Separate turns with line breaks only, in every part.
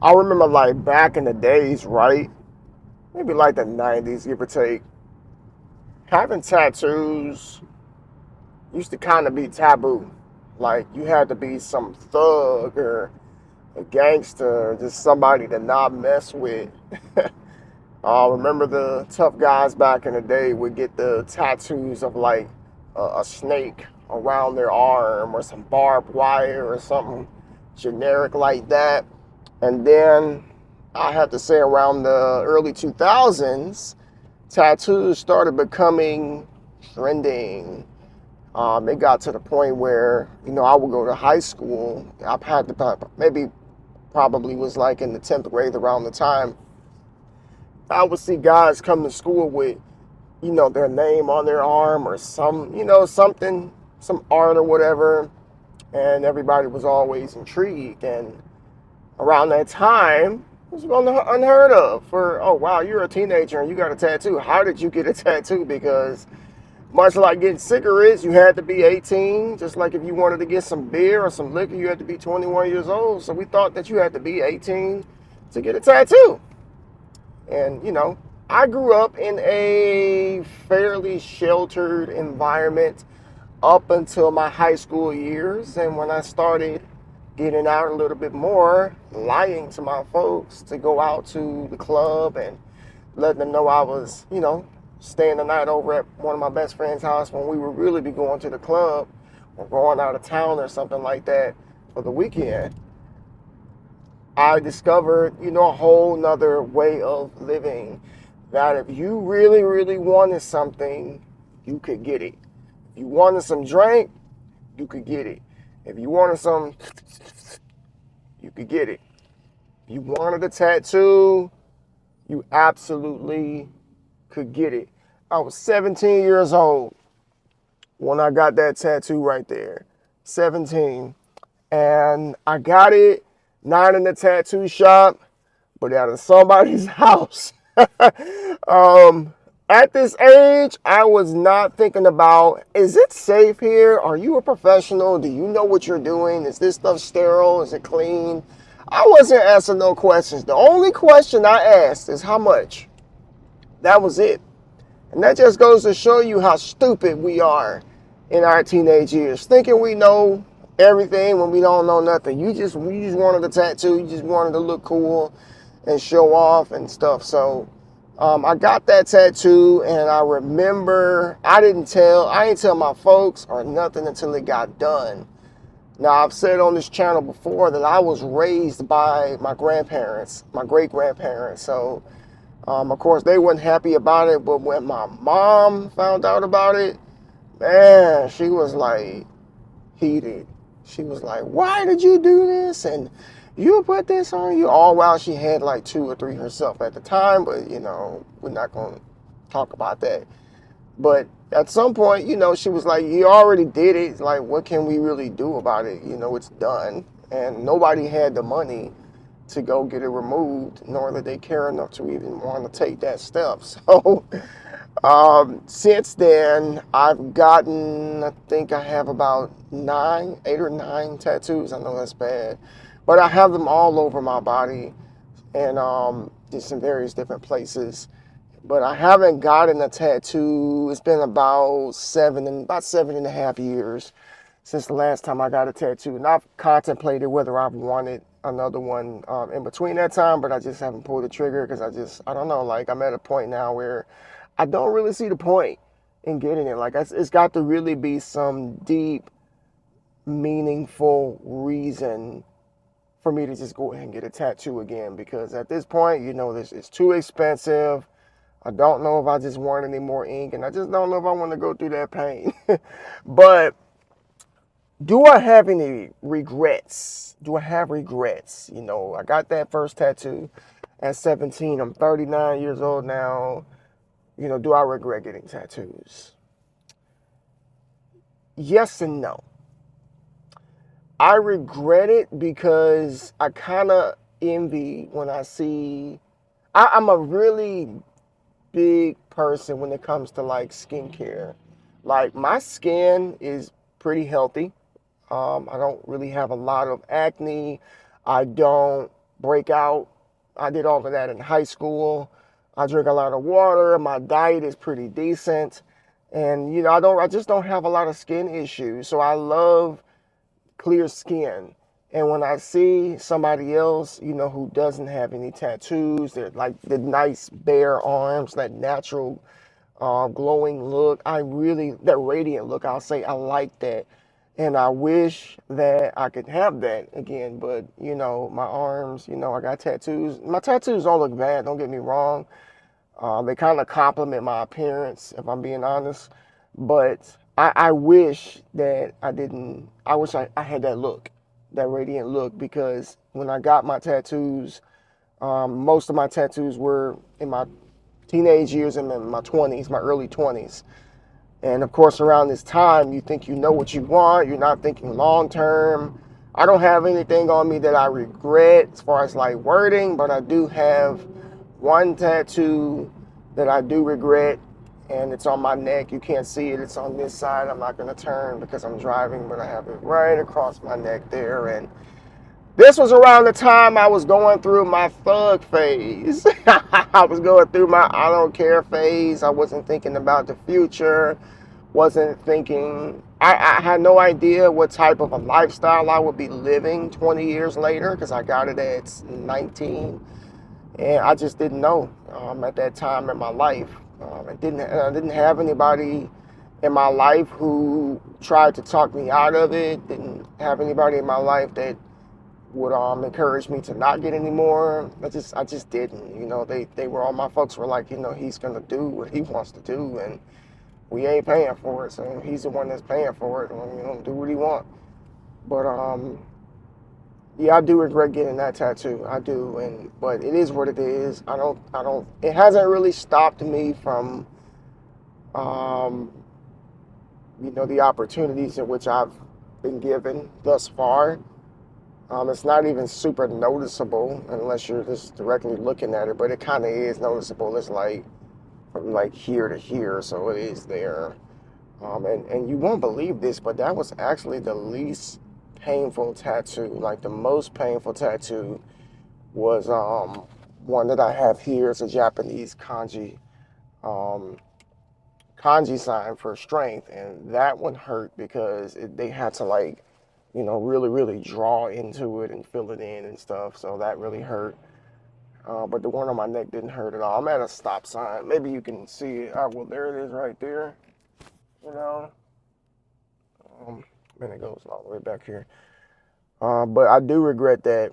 I remember like back in the days, right? Maybe like the 90s, give or take. Having tattoos used to kind of be taboo. Like you had to be some thug or a gangster, just somebody to not mess with. Remember the tough guys back in the day would get the tattoos of like a snake around their arm or some barbed wire or something generic like that. And then I have to say around the early 2000s, tattoos started becoming trending. It got to the point where, I would go to high school. I've had to maybe probably was like in the 10th grade around the time. I would see guys come to school with, their name on their arm or something, some art or whatever. And everybody was always intrigued. And around that time, it was unheard of for, oh, wow, you're a teenager and you got a tattoo. How did you get a tattoo? Because much like getting cigarettes, you had to be 18. Just like if you wanted to get some beer or some liquor, you had to be 21 years old. So we thought that you had to be 18 to get a tattoo. And, I grew up in a fairly sheltered environment up until my high school years. And when I started getting out a little bit more, lying to my folks to go out to the club and letting them know I was, staying the night over at one of my best friend's house when we would really be going to the club or going out of town or something like that for the weekend. I discovered, a whole nother way of living that if you really, really wanted something, you could get it. If you wanted some drink, you could get it. If you wanted some, you could get it. If you wanted a tattoo, you absolutely could get it. I was 17 years old when I got that tattoo right there. 17. And I got it not in the tattoo shop, but out of somebody's house. At this age, I was not thinking about, is it safe here? Are you a professional? Do you know what you're doing? Is this stuff sterile? Is it clean? I wasn't asking no questions. The only question I asked is how much. That was it. And that just goes to show you how stupid we are in our teenage years, thinking we know everything when we don't know nothing. We just wanted a tattoo. You just wanted to look cool and show off and stuff. So I got that tattoo, and I remember I didn't tell my folks or nothing until it got done. Now, I've said on this channel before that I was raised by my grandparents, my great grandparents. So of course, they weren't happy about it, but when my mom found out about it, man, she was like heated. She was like, why did you do this? And you put this on you? All while she had like 2 or 3 herself at the time, but we're not going to talk about that. But at some point, she was like, you already did it. Like, what can we really do about it? It's done. And nobody had the money to go get it removed, nor did they care enough to even want to take that step. So since then, I've gotten, I think I have about 8 or 9 tattoos. I know that's bad, but I have them all over my body and just in various different places. But I haven't gotten a tattoo. It's been about 7.5 years since the last time I got a tattoo. And I've contemplated whether I've wanted another one in between that time, but I just haven't pulled the trigger because I don't know, like I'm at a point now where I don't really see the point in getting it. Like it's got to really be some deep, meaningful reason for me to just go ahead and get a tattoo again, because at this point, this it's too expensive. I don't know if I just want any more ink, and I just don't know if I want to go through that pain. But do I have any regrets? Do I have regrets? I got that first tattoo at 17. I'm 39 years old now. Do I regret getting tattoos? Yes and no. I regret it because I kind of envy when I see. I'm a really big person when it comes to like skincare. Like my skin is pretty healthy. I don't really have a lot of acne. I don't break out. I did all of that in high school. I drink a lot of water. My diet is pretty decent. And, I just don't have a lot of skin issues. So I love clear skin. And when I see somebody else, who doesn't have any tattoos, they're like the nice bare arms, that natural glowing look, that radiant look, I'll say I like that. And I wish that I could have that again. But, my arms, I got tattoos. My tattoos don't look bad, don't get me wrong. They kind of complement my appearance, if I'm being honest. But I wish that I wish I had that look, that radiant look, because when I got my tattoos, most of my tattoos were in my teenage years and in my 20s, my early 20s. And of course, around this time, you think you know what you want. You're not thinking long term. I don't have anything on me that I regret as far as like wording, but I do have one tattoo that I do regret, and it's on my neck. You can't see it. It's on this side. I'm not going to turn because I'm driving, but I have it right across my neck there. And this was around the time I was going through my thug phase. I was going through my I don't care phase. I wasn't thinking about the future. Wasn't thinking, I had no idea what type of a lifestyle I would be living 20 years later, because I got it at 19. And I just didn't know at that time in my life. I didn't have anybody in my life who tried to talk me out of it. Didn't have anybody in my life that would encourage me to not get any more. I just didn't. They were all, my folks were like, he's gonna do what he wants to do, and we ain't paying for it, so he's the one that's paying for it. Do what he want. But yeah, I do regret getting that tattoo. I do, but it is what it is. I don't. It hasn't really stopped me from, um, the opportunities in which I've been given thus far. It's not even super noticeable unless you're just directly looking at it, but it kind of is noticeable. It's like from like here to here, so it is there. And you won't believe this, but that was actually the least painful tattoo. Like the most painful tattoo was one that I have here. It's a Japanese um, kanji sign for strength, and that one hurt because they had to like, really, really draw into it and fill it in and stuff. So that really hurt. But the one on my neck didn't hurt at all. I'm at a stop sign. Maybe you can see it. Well, there it is right there. You know, and it goes all the way back here. But I do regret that.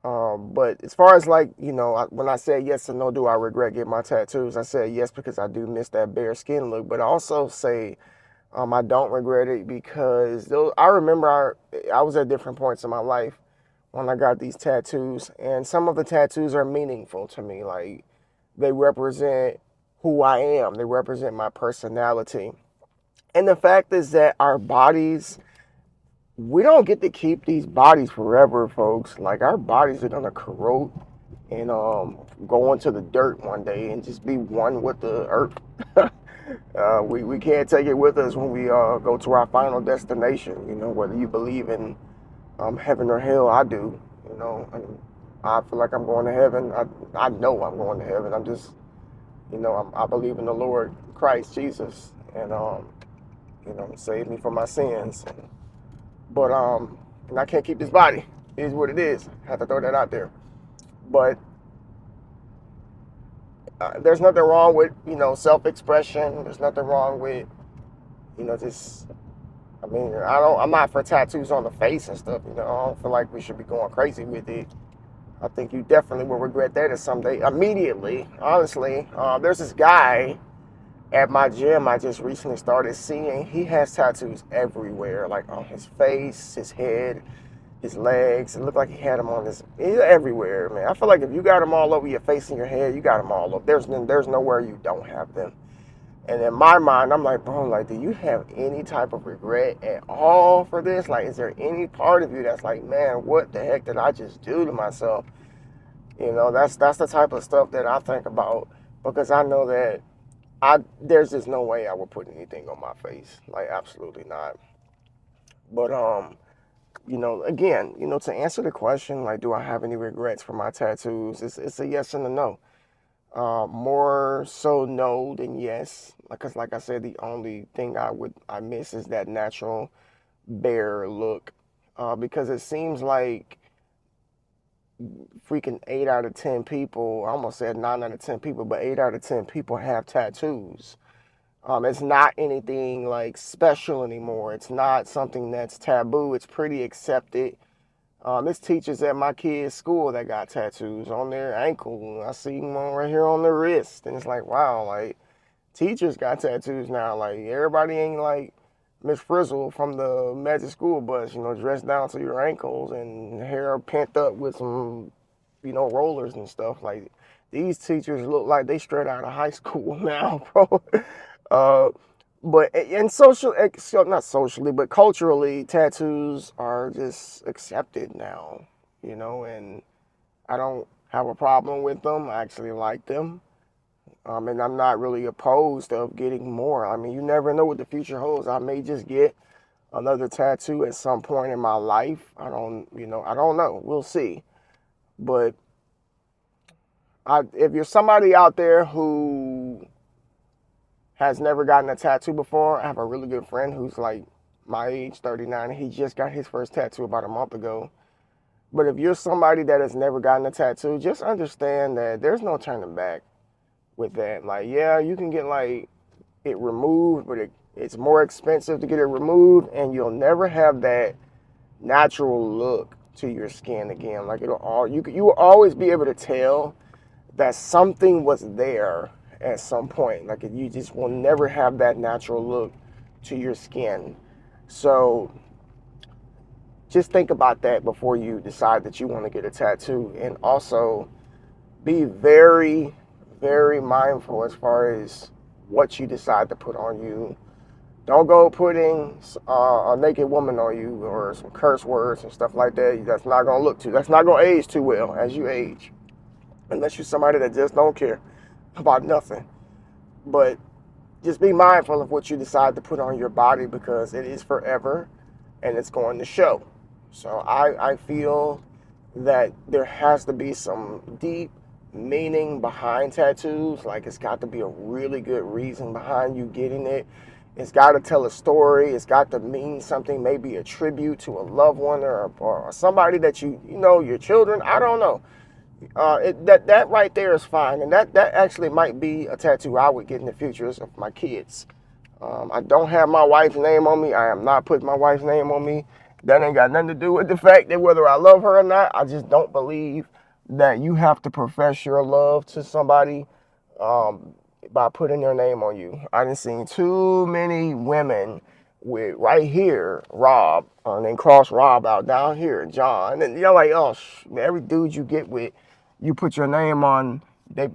But as far as like, when I said yes or no, do I regret getting my tattoos? I said yes because I do miss that bare skin look. But I also say I don't regret it because I remember I was at different points in my life when I got these tattoos. And some of the tattoos are meaningful to me. Like they represent who I am. They represent my personality. And the fact is that our bodies, we don't get to keep these bodies forever, folks. Like our bodies are gonna corrode and go into the dirt one day and just be one with the earth. We can't take it with us when we go to our final destination. Whether you believe in heaven or hell, I do. And I feel like I'm going to heaven. I know I'm going to heaven. I'm just, I believe in the Lord Christ Jesus, and save me from my sins. But and I can't keep this body. It is what it is. I have to throw that out there. But there's nothing wrong with self-expression. There's nothing wrong with just. I mean, I'm not for tattoos on the face and stuff. I don't feel like we should be going crazy with it. I think you definitely will regret that someday. Immediately, honestly. There's this guy at my gym I just recently started seeing. He has tattoos everywhere, like on his face, his head, his legs. It looked like he had them on he's everywhere, man. I feel like if you got them all over your face and your head, you got them all over. There's nowhere you don't have them. And in my mind, I'm like, bro, like, do you have any type of regret at all for this? Like, is there any part of you that's like, man, what the heck did I just do to myself? That's the type of stuff that I think about, because I know that there's just no way I would put anything on my face. Like, absolutely not. But again, to answer the question, like, do I have any regrets for my tattoos? It's a yes and a no. More so no than yes, because like I said, the only thing I miss is that natural bare look, because it seems like freaking 8 out of 10 people, I almost said 9 out of 10 people, but 8 out of 10 people have tattoos. It's not anything like special anymore. It's not something that's taboo. It's pretty accepted. There's teachers at my kids' school that got tattoos on their ankle. I see one right here on the wrist, and it's like, wow, like teachers got tattoos now. Like everybody ain't like Miss Frizzle from the Magic School Bus, dressed down to your ankles and hair pent up with some, rollers and stuff. Like these teachers look like they straight out of high school now, bro. Uh, but in not socially, but culturally, tattoos are just accepted now, and I don't have a problem with them. I actually like them. And I'm not really opposed of getting more. I mean, you never know what the future holds. I may just get another tattoo at some point in my life. I don't know. We'll see. But if you're somebody out there who has never gotten a tattoo before, I have a really good friend who's like my age, 39. He just got his first tattoo about a month ago. But if you're somebody that has never gotten a tattoo, just understand that there's no turning back with that. Like, yeah, you can get like it removed, but it's more expensive to get it removed, and you'll never have that natural look to your skin again. Like you will always be able to tell that something was there at some point. Like you just will never have that natural look to your skin. So just think about that before you decide that you want to get a tattoo, and also be very, very mindful as far as what you decide to put on you. Don't go putting a naked woman on you or some curse words and stuff like that. That's not gonna that's not gonna age too well as you age, unless you're somebody that just don't care about nothing. But just be mindful of what you decide to put on your body, because it is forever and it's going to show. So I feel that there has to be some deep meaning behind tattoos. Like it's got to be a really good reason behind you getting it. It's got to tell a story. It's got to mean something, maybe a tribute to a loved one or somebody that your children. I don't know. That right there is fine, and that actually might be a tattoo I would get in the future is of my kids. I don't have my wife's name on me. I am not putting my wife's name on me. That ain't got nothing to do with the fact that whether I love her or not. I just don't believe that you have to profess your love to somebody by putting their name on you. I done seen too many women with right here, Rob, and then cross Rob out down here, John, and you're like, oh, every dude you get with, you put your name on.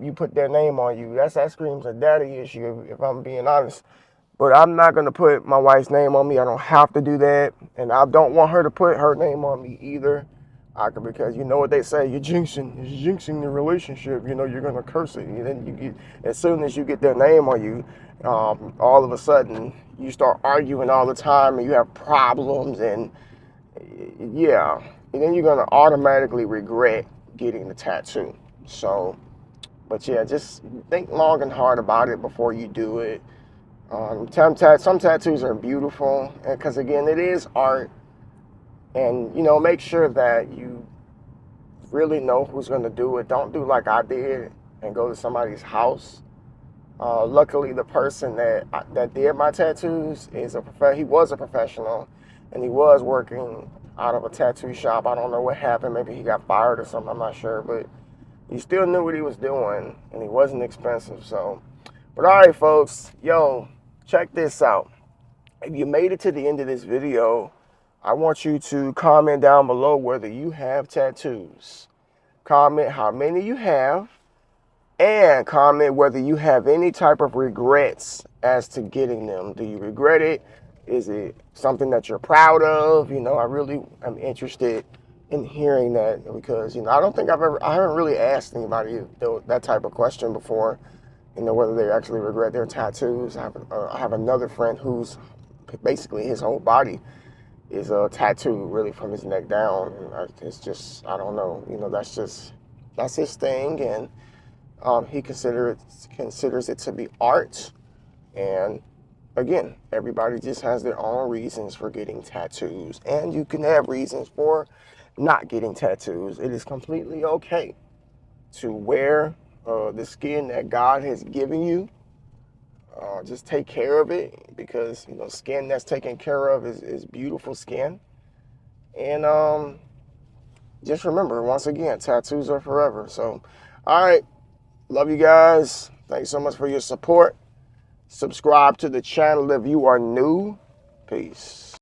You put their name on you. That screams a daddy issue, if I'm being honest. But I'm not going to put my wife's name on me. I don't have to do that. And I don't want her to put her name on me either. Because you know what they say, you're jinxing the relationship. You're going to curse it. And then as soon as you get their name on you, all of a sudden you start arguing all the time and you have problems. And yeah, and then you're going to automatically regret getting the tattoo. So, but yeah, just think long and hard about it before you do it. Some tattoos are beautiful, because again, it is art, and make sure that you really know who's going to do it. Don't do like I did and go to somebody's house. Luckily, the person that did my tattoos he was a professional, and he was working out of a tattoo shop. I don't know what happened. Maybe he got fired or something. I'm not sure, but he still knew what he was doing, and he wasn't expensive. So, but all right, folks, check this out. If you made it to the end of this video, I want you to comment down below whether you have tattoos. Comment how many you have, and comment whether you have any type of regrets as to getting them. Do you regret it? Is it something that you're proud of? I really am interested in hearing that, because I don't think I haven't really asked anybody that type of question before. Whether they actually regret their tattoos. I have another friend who's basically his whole body is a tattoo really from his neck down. And it's just, I don't know, that's his thing. And he considers it to be art. And again, everybody just has their own reasons for getting tattoos. And you can have reasons for not getting tattoos. It is completely okay to wear the skin that God has given you. Just take care of it, because skin that's taken care of is beautiful skin. And just remember, once again, tattoos are forever. So, all right, love you guys. Thanks so much for your support. Subscribe to the channel if you are new. Peace.